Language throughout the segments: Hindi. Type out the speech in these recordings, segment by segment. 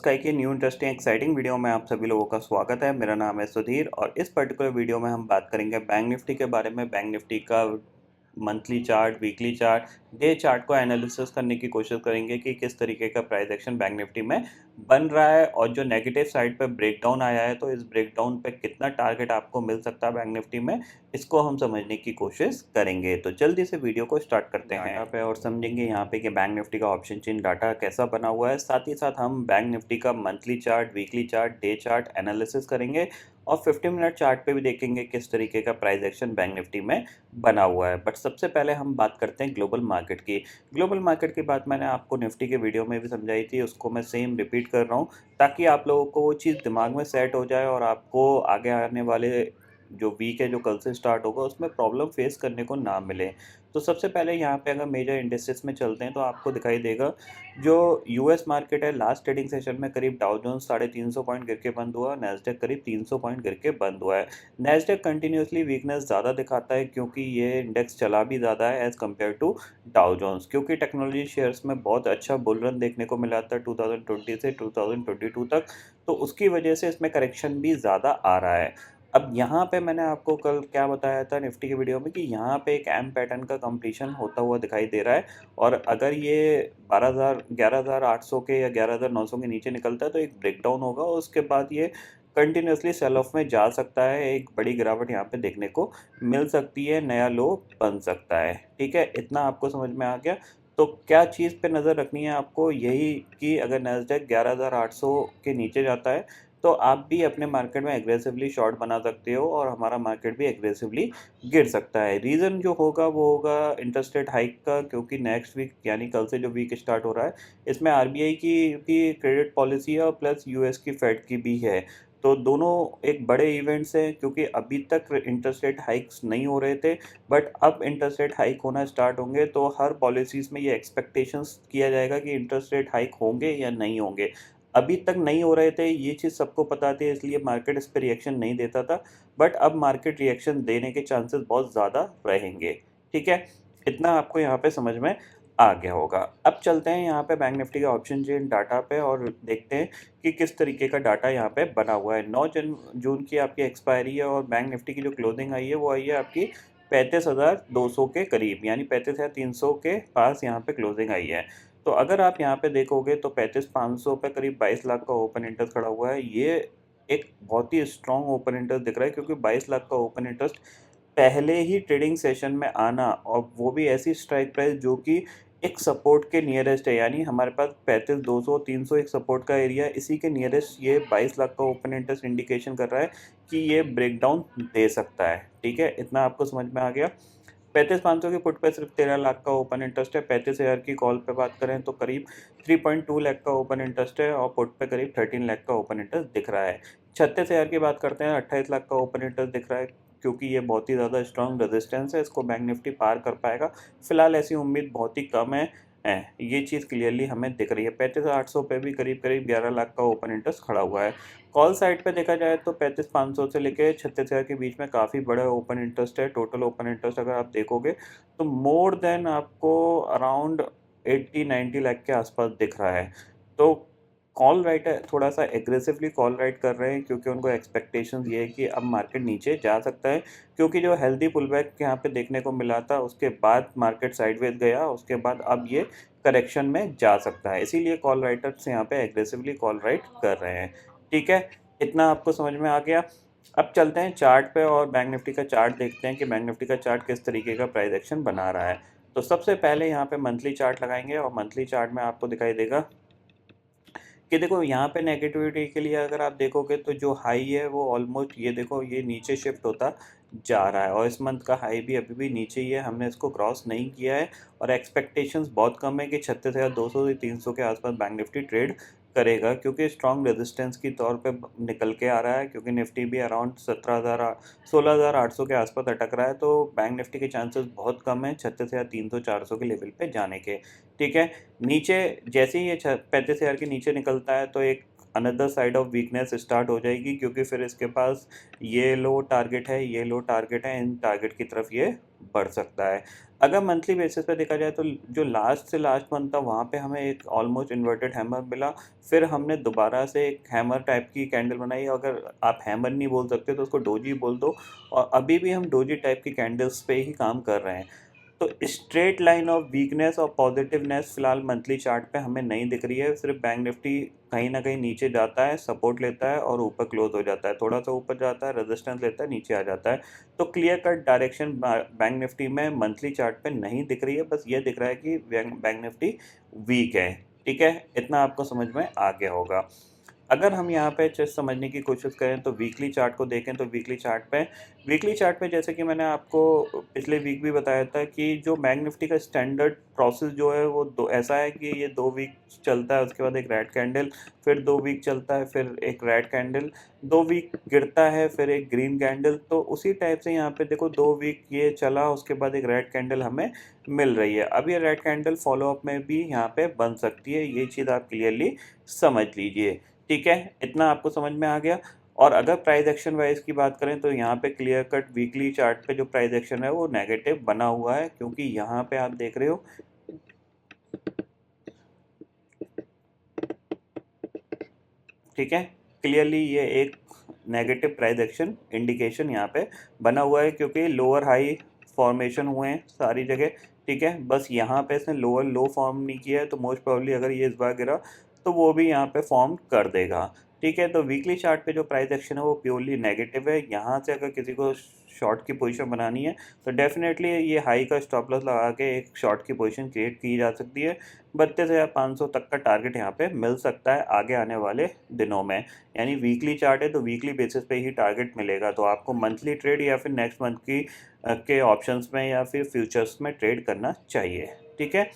स्काई की न्यू इंटरेस्टिंग एक्साइटिंग वीडियो में आप सभी लोगों का स्वागत है। मेरा नाम है सुधीर और इस पर्टिकुलर वीडियो में हम बात करेंगे बैंक निफ्टी के बारे में। बैंक निफ्टी का monthly chart, weekly chart, day chart को एनालिसिस करने की कोशिश करेंगे कि किस तरीके का प्राइस एक्शन बैंक निफ्टी में बन रहा है और जो नेगेटिव साइड पे ब्रेकडाउन आया है तो इस ब्रेकडाउन पे कितना टारगेट आपको मिल सकता है बैंक निफ्टी में, इसको हम समझने की कोशिश करेंगे। तो जल्दी से वीडियो को स्टार्ट करते हैं यहाँ पे और समझेंगे यहाँ पे कि बैंक निफ्टी का ऑप्शन चेन डाटा कैसा बना हुआ है। साथ ही साथ हम बैंक निफ्टी का monthly chart, weekly chart, day chart analysis करेंगे और 50 मिनट चार्ट पे भी देखेंगे किस तरीके का प्राइस एक्शन बैंक निफ्टी में बना हुआ है। बट सबसे पहले हम बात करते हैं ग्लोबल मार्केट की। ग्लोबल मार्केट की बात मैंने आपको निफ्टी के वीडियो में भी समझाई थी, उसको मैं सेम रिपीट कर रहा हूँ ताकि आप लोगों को वो चीज़ दिमाग में सेट हो जाए और आपको आगे आने वाले जो वीक है जो कल से स्टार्ट होगा उसमें प्रॉब्लम फेस करने को ना मिले। तो सबसे पहले यहाँ पे अगर मेजर इंडेक्सेस में चलते हैं तो आपको दिखाई देगा जो यूएस मार्केट है, लास्ट ट्रेडिंग सेशन में करीब डाउ जोन्स 350 पॉइंट गिर के बंद हुआ, नेस्डेक करीब 300 पॉइंट गिर के बंद हुआ है। नेस्डेक कंटिन्यूसली वीकनेस ज़्यादा दिखाता है क्योंकि ये इंडेक्स चला भी ज़्यादा है as compare to Dow Jones, क्योंकि टेक्नोलॉजी शेयर्स में बहुत अच्छा बुल रन देखने को मिला था 2020 से 2022 तक, तो उसकी वजह से इसमें करेक्शन भी ज़्यादा आ रहा है। अब यहाँ पे मैंने आपको कल क्या बताया था निफ्टी के वीडियो में कि यहाँ पे एक एम पैटर्न का कंप्लीशन होता हुआ दिखाई दे रहा है और अगर ये 11,800 के या 11,900 के नीचे निकलता है तो एक ब्रेकडाउन होगा और उसके बाद ये कंटिन्यूसली सेल ऑफ में जा सकता है। एक बड़ी गिरावट यहाँ पे देखने को मिल सकती है, नया लो बन सकता है। ठीक है, इतना आपको समझ में आ गया। तो क्या चीज़ पे नज़र रखनी है आपको, यही कि अगर नैस्डैक 11,800 के नीचे जाता है तो आप भी अपने मार्केट में एग्रेसिवली शॉर्ट बना सकते हो और हमारा मार्केट भी एग्रेसिवली गिर सकता है। रीज़न जो होगा वो होगा इंटरेस्ट रेट हाइक का, क्योंकि नेक्स्ट वीक यानी कल से जो वीक स्टार्ट हो रहा है इसमें आरबीआई की भी क्रेडिट पॉलिसी है और प्लस यूएस की फेड की भी है। तो दोनों एक बड़े इवेंट्स हैं, क्योंकि अभी तक इंटरेस्ट रेट हाइक्स नहीं हो रहे थे बट अब इंटरेस्ट रेट हाइक होना स्टार्ट होंगे तो हर पॉलिसीज़ में ये एक्सपेक्टेशंस किया जाएगा कि इंटरेस्ट रेट हाइक होंगे या नहीं होंगे। अभी तक नहीं हो रहे थे, ये चीज़ सबको पता थी, इसलिए मार्केट इस पे रिएक्शन नहीं देता था। बट अब मार्केट रिएक्शन देने के चांसेस बहुत ज़्यादा रहेंगे। ठीक है, इतना आपको यहाँ पे समझ में आ गया होगा। अब चलते हैं यहाँ पे बैंक निफ्टी के ऑप्शन चेन डाटा पे और देखते हैं कि किस तरीके का डाटा यहाँ पे बना हुआ है। 9 जून की आपकी एक्सपायरी है और बैंक निफ्टी की जो क्लोजिंग आई है वो आई है आपकी 35,200 के करीब, यानी 35,300 के पास यहाँ पे क्लोजिंग आई है। तो अगर आप यहाँ पे देखोगे तो 35,500 पे करीब 22 लाख का ओपन इंटरेस्ट खड़ा हुआ है। ये एक बहुत ही स्ट्रॉन्ग ओपन इंटरेस्ट दिख रहा है, क्योंकि 22 लाख का ओपन इंटरेस्ट पहले ही ट्रेडिंग सेशन में आना और वो भी ऐसी स्ट्राइक प्राइस जो कि एक सपोर्ट के नियरेस्ट है, यानी हमारे पास 35,200 300 एक सपोर्ट का एरिया है, इसी के नियरेस्ट ये 22 लाख का ओपन इंटरेस्ट इंडिकेशन कर रहा है कि ये ब्रेकडाउन दे सकता है। ठीक है, इतना आपको समझ में आ गया। 35,500 की पुट पे सिर्फ 13 लाख का ओपन इंटरेस्ट है। 35,000 की कॉल पे बात करें तो करीब 3.2 लाख का ओपन इंटरेस्ट है और पुट पे करीब 13 लाख का ओपन इंटरेस्ट दिख रहा है। 36,000 की बात करते हैं, 28 लाख का ओपन इंटरेस्ट दिख रहा है, क्योंकि ये बहुत ही ज़्यादा स्ट्रॉन्ग रेजिस्टेंस है, इसको बैंक निफ्टी पार कर पाएगा। फिलहाल ऐसी उम्मीद बहुत ही कम है। ये चीज़ क्लियरली हमें दिख रही है। 35,800 पे भी करीब करीब 11 लाख का ओपन इंटरेस्ट खड़ा हुआ है। कॉल साइड पे देखा जाए तो 35,500 से लेके 36,000 के बीच में काफ़ी बड़ा ओपन इंटरेस्ट है। टोटल ओपन इंटरेस्ट अगर आप देखोगे तो मोर देन आपको अराउंड 80-90 लाख के आसपास दिख रहा है। तो कॉल राइटर थोड़ा सा एग्रेसिवली कॉल राइट कर रहे हैं, क्योंकि उनको एक्सपेक्टेशंस ये है कि अब मार्केट नीचे जा सकता है, क्योंकि जो हेल्दी पुलबैक यहाँ पे देखने को मिला था उसके बाद मार्केट साइडवेज गया, उसके बाद अब ये करेक्शन में जा सकता है, इसीलिए कॉल राइटर्स यहाँ पे एग्रेसिवली कॉल राइट कर रहे हैं। ठीक है, इतना आपको समझ में आ गया। अब चलते हैं चार्ट पे और बैंक निफ्टी का चार्ट देखते हैं कि बैंक निफ्टी का चार्ट किस तरीके का प्राइस एक्शन बना रहा है। तो सबसे पहले यहाँ पे मंथली चार्ट लगाएंगे और मंथली चार्ट में आपको दिखाई देगा कि देखो यहाँ पे नेगेटिविटी के लिए अगर आप देखोगे तो जो हाई है वो ऑलमोस्ट ये देखो ये नीचे शिफ्ट होता जा रहा है और इस मंथ का हाई भी अभी भी नीचे ही है, हमने इसको क्रॉस नहीं किया है और एक्सपेक्टेशंस बहुत कम है कि 36,200 से 300 के आसपास बैंक निफ्टी ट्रेड करेगा, क्योंकि स्ट्रॉन्ग रेजिस्टेंस की तौर पे निकल के आ रहा है, क्योंकि निफ्टी भी अराउंड 16,800 के आसपास अटक रहा है। तो बैंक निफ्टी के चांसेस बहुत कम है 36,300 400 के लेवल पे जाने के। ठीक है, नीचे जैसे ही ये 35,000 के नीचे निकलता है तो एक another side of weakness start हो जाएगी, क्योंकि फिर इसके पास ये लो टारगेट है, ये लो टारगेट है, इन टारगेट की तरफ ये बढ़ सकता है। अगर मंथली बेसिस पे देखा जाए तो जो लास्ट से लास्ट मंथ था वहाँ पे हमें एक ऑलमोस्ट इन्वर्टेड हैमर मिला, फिर हमने दोबारा से एक हैमर टाइप की कैंडल बनाई। अगर आप हैमर नहीं बोल सकते तो उसको डोजी बोल दो, और अभी भी हम डोजी टाइप की कैंडल्स पे ही काम कर रहे हैं। तो स्ट्रेट लाइन ऑफ वीकनेस और पॉजिटिवनेस फिलहाल मंथली चार्ट पे हमें नहीं दिख रही है। सिर्फ बैंक निफ्टी कहीं ना कहीं नीचे जाता है, सपोर्ट लेता है और ऊपर क्लोज हो जाता है, थोड़ा सा ऊपर जाता है, रेजिस्टेंस लेता है, नीचे आ जाता है। तो clear cut direction bank Nifty में मंथली चार्ट पे नहीं दिख रही है, बस ये दिख रहा है कि बैंक निफ्टी वीक है। ठीक है, इतना आपको समझ में आ गया होगा। अगर हम यहाँ पे जस्ट समझने की कोशिश करें तो वीकली चार्ट को देखें, तो वीकली चार्ट पे जैसे कि मैंने आपको पिछले वीक भी बताया था कि जो बैंक निफ्टी का स्टैंडर्ड प्रोसेस जो है वो दो ऐसा है कि ये 2 वीक चलता है, उसके बाद एक रेड कैंडल, फिर 2 वीक चलता है, फिर एक रेड कैंडल, 2 वीक गिरता है, फिर एक ग्रीन कैंडल। तो उसी टाइप से यहाँ पे देखो 2 वीक ये चला, उसके बाद एक रेड कैंडल हमें मिल रही है। अब ये रेड कैंडल फॉलोअप में भी यहाँ पे बन सकती है, ये चीज़ आप क्लियरली समझ लीजिए। ठीक है, इतना आपको समझ में आ गया। और अगर प्राइस एक्शन वाइज की बात करें तो यहाँ पे क्लियर कट वीकली चार्ट पे जो प्राइस एक्शन है वो नेगेटिव बना हुआ है, क्योंकि यहाँ पे आप देख रहे हो, ठीक है, क्लियरली ये एक नेगेटिव प्राइस एक्शन इंडिकेशन यहाँ पे बना हुआ है, क्योंकि लोअर हाई फॉर्मेशन हुए हैं सारी जगह। ठीक है, बस यहाँ पे इसने लोअर लो फॉर्म नहीं किया है, तो मोस्ट प्रोबेबली अगर ये इस बार गिरा तो वो भी यहाँ पे फॉर्म कर देगा। ठीक है, तो वीकली चार्ट पे जो प्राइस एक्शन है वो प्योरली नेगेटिव है। यहाँ से अगर किसी को शॉर्ट की पोजीशन बनानी है तो डेफिनेटली ये हाई का स्टॉप लॉस लगा के एक शॉर्ट की पोजीशन क्रिएट की जा सकती है। 32,500 तक का टारगेट यहाँ पे मिल सकता है आगे आने वाले दिनों में। यानी वीकली चार्ट है तो वीकली बेसिस पे ही टारगेट मिलेगा, तो आपको मंथली ट्रेड या फिर नेक्स्ट मंथ की के ऑप्शंस में या फिर फ्यूचर्स में ट्रेड करना चाहिए। ठीक है,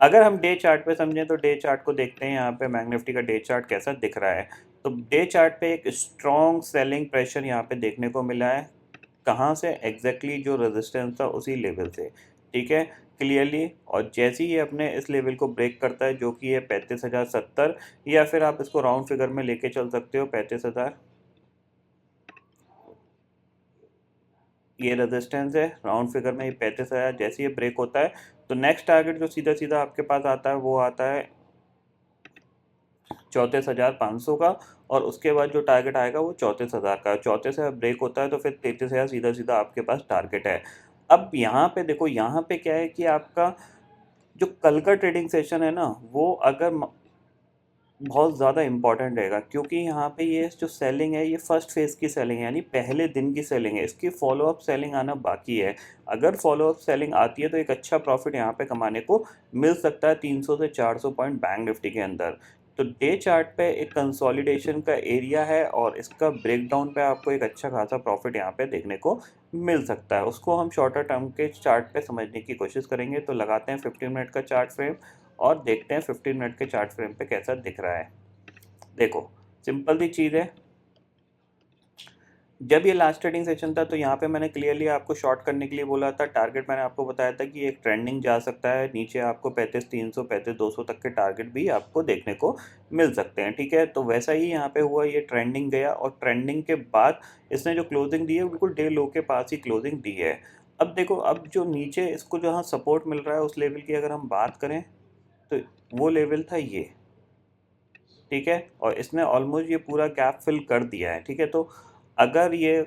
अगर हम डे चार्ट पे समझें तो डे चार्ट को देखते हैं यहाँ पे बैंक निफ्टी का डे चार्ट कैसा दिख रहा है। तो डे चार्ट पे एक स्ट्रॉन्ग सेलिंग प्रेशर यहाँ पे देखने को मिला है। कहाँ से एग्जैक्टली जो रेजिस्टेंस था उसी लेवल से। ठीक है, क्लियरली, और जैसे ही ये अपने इस लेवल को ब्रेक करता है जो कि ये 35,070, या फिर आप इसको राउंड फिगर में लेके चल सकते हो 35,000, ये रेजिस्टेंस है राउंड फिगर में, ये 35,000 जैसे ये ब्रेक होता है तो नेक्स्ट टारगेट जो सीधा सीधा आपके पास आता है वो आता है 34,500 का, और उसके बाद जो टारगेट आएगा वो 34,000 का। 34,000 ब्रेक होता है तो फिर 33,000 सीधा सीधा आपके पास टारगेट है। अब यहाँ पे देखो, यहाँ पे क्या है कि आपका जो कल का ट्रेडिंग सेशन है ना वो अगर बहुत ज़्यादा इंपॉर्टेंट रहेगा, क्योंकि यहाँ पे ये जो सेलिंग है ये फर्स्ट फेज़ की सेलिंग है, यानी पहले दिन की सेलिंग है, इसकी फॉलोअप सेलिंग आना बाकी है। अगर फॉलोअप सेलिंग आती है तो एक अच्छा प्रॉफिट यहाँ पे कमाने को मिल सकता है 300 से 400 पॉइंट बैंक निफ्टी के अंदर। तो डे चार्ट पे एक कंसोलिडेशन का एरिया है और इसका ब्रेकडाउन पे आपको एक अच्छा खासा प्रॉफिट यहाँ पे देखने को मिल सकता है। उसको हम शॉर्टर टर्म के चार्ट पे समझने की कोशिश करेंगे। तो लगाते हैं 15 मिनट का चार्ट फ्रेम और देखते हैं 15 मिनट के चार्ट फ्रेम पे कैसा दिख रहा है। देखो, सिंपल सी चीज़ है, जब ये लास्ट ट्रेडिंग सेशन था तो यहाँ पे मैंने क्लियरली आपको शॉर्ट करने के लिए बोला था। टारगेट मैंने आपको बताया था कि एक ट्रेंडिंग जा सकता है नीचे, आपको 35,300 35,200 तक के टारगेट भी आपको देखने को मिल सकते हैं। ठीक है, तो वैसा ही यहाँ पे हुआ, ये ट्रेंडिंग गया और ट्रेंडिंग के बाद इसने जो क्लोजिंग दी है बिल्कुल डे लो के पास ही क्लोजिंग दी है। अब देखो, अब जो नीचे इसको जहाँ सपोर्ट मिल रहा है उस लेवल की अगर हम बात करें तो वो लेवल था ये। ठीक है, और इसने ऑलमोस्ट ये पूरा गैप फिल कर दिया है। ठीक है, तो अगर ये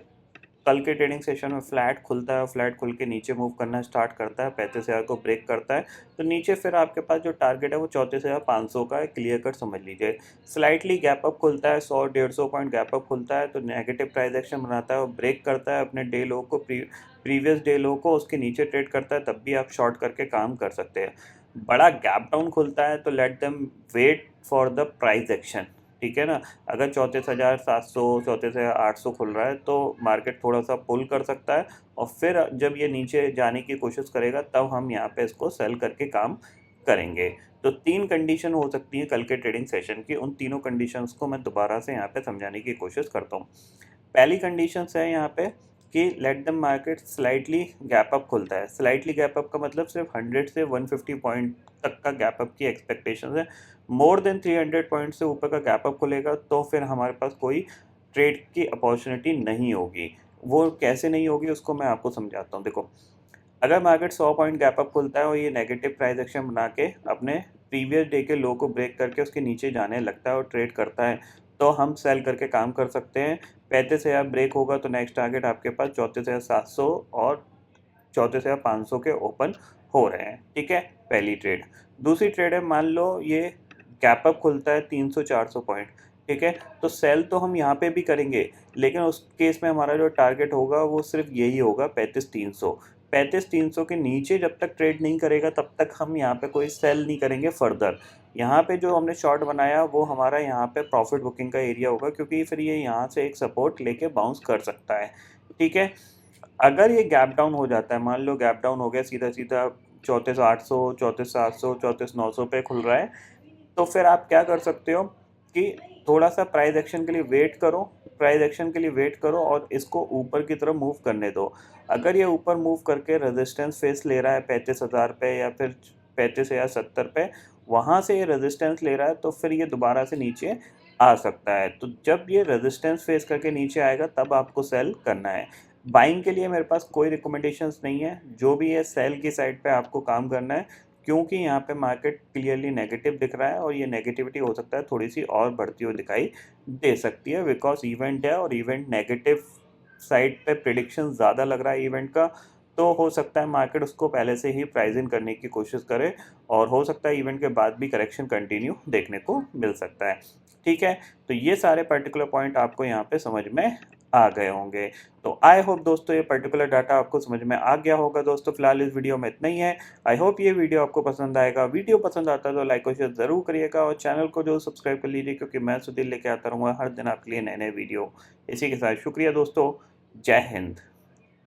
कल के ट्रेडिंग सेशन में फ्लैट खुलता है, फ्लैट खुल के नीचे मूव करना स्टार्ट करता है, 35,000 को ब्रेक करता है, तो नीचे फिर आपके पास जो टारगेट है वो 34,500 का है, क्लियर कट समझ लीजिए। स्लाइटली गैप अप खुलता है, 100-150 पॉइंट गैप अप खुलता है तो नेगेटिव प्राइस एक्शन बनाता है और ब्रेक करता है अपने डे लो को, प्रीवियस डे लो को, उसके नीचे ट्रेड करता है, तब भी आप शॉर्ट करके काम कर सकते हैं। बड़ा गैप डाउन खुलता है तो let them wait for the price action. ठीक है ना, अगर 34,700 34,800 खुल रहा है तो मार्केट थोड़ा सा पुल कर सकता है, और फिर जब ये नीचे जाने की कोशिश करेगा तब हम यहाँ पे इसको सेल करके काम करेंगे। तो 3 कंडीशन हो सकती हैं कल के ट्रेडिंग सेशन की, उन तीनों कंडीशंस को मैं दोबारा से यहाँ पे समझाने की कोशिश करता हूँ। पहली कंडीशंस है यहाँ पे कि let the market slightly gap up खुलता है। स्लाइटली गैप अप का मतलब सिर्फ 100 से 150 पॉइंट तक का गैप अप की एक्सपेक्टेशन है। मोर देन 300 पॉइंट से ऊपर का गैप अप खुलेगा तो फिर हमारे पास कोई ट्रेड की अपॉर्चुनिटी नहीं होगी। वो कैसे नहीं होगी उसको मैं आपको समझाता हूँ। देखो, अगर मार्केट 100 पॉइंट गैप अप खुलता है और ये नेगेटिव प्राइस एक्शन बना के अपने प्रीवियस डे के लो को ब्रेक करके उसके नीचे जाने लगता है और ट्रेड करता है, तो हम सेल करके काम कर सकते हैं। 35,000 ब्रेक होगा तो नेक्स्ट टारगेट आपके पास 34,700 और 34,500 के ओपन हो रहे हैं। ठीक है, पहली ट्रेड। दूसरी ट्रेड है, मान लो ये गैप अप खुलता है 300-400 पॉइंट। ठीक है, तो सेल तो हम यहाँ पे भी करेंगे, लेकिन उस केस में हमारा जो टारगेट होगा वो सिर्फ यही होगा 35,300। 35,300 के नीचे जब तक ट्रेड नहीं करेगा तब तक हम यहाँ पे कोई सेल नहीं करेंगे फर्दर। यहाँ पे जो हमने शॉर्ट बनाया वो हमारा यहाँ पे प्रॉफिट बुकिंग का एरिया होगा, क्योंकि फिर ये यहाँ से एक सपोर्ट लेके बाउंस कर सकता है। ठीक है, अगर ये गैप डाउन हो जाता है, मान लो गैप डाउन हो गया सीधा सीधा 34,800, 34,700, 34,900 पे खुल रहा है, तो फिर आप क्या कर सकते हो कि थोड़ा सा प्राइस एक्शन के लिए वेट करो। प्राइस एक्शन के लिए वेट करो और इसको ऊपर की तरफ मूव करने दो। अगर ये ऊपर मूव करके रेजिस्टेंस फेस ले रहा है 35,000 पे या फिर 35,070 पे, वहाँ से ये रेजिस्टेंस ले रहा है, तो फिर ये दोबारा से नीचे आ सकता है। तो जब ये रेजिस्टेंस फेस करके नीचे आएगा तब आपको सेल करना है। बाइंग के लिए मेरे पास कोई रिकमेंडेशंस नहीं है, जो भी है सेल की साइड पे आपको काम करना है, क्योंकि यहाँ पे मार्केट क्लियरली नेगेटिव दिख रहा है और ये नेगेटिविटी हो सकता है थोड़ी सी और बढ़ती हुई दिखाई दे सकती है, बिकॉज इवेंट है और इवेंट नेगेटिव साइड पे प्रिडिक्शन ज़्यादा लग रहा है इवेंट का। तो हो सकता है मार्केट उसको पहले से ही प्राइस इन करने की कोशिश करे और हो सकता है इवेंट के बाद भी करेक्शन कंटिन्यू देखने को मिल सकता है। ठीक है, तो ये सारे पर्टिकुलर पॉइंट आपको यहाँ पे समझ में आ गए होंगे। तो आई होप दोस्तों ये पर्टिकुलर डाटा आपको समझ में आ गया होगा। दोस्तों फिलहाल इस वीडियो में इतना ही है। आई होप ये वीडियो आपको पसंद आएगा। वीडियो पसंद आता है तो लाइक और शेयर ज़रूर करिएगा और चैनल को जो सब्सक्राइब कर लीजिए, क्योंकि मैं सुधीर लेके आता रहूँगा हर दिन आपके लिए नए नए वीडियो। इसी के साथ शुक्रिया दोस्तों, जय हिंद।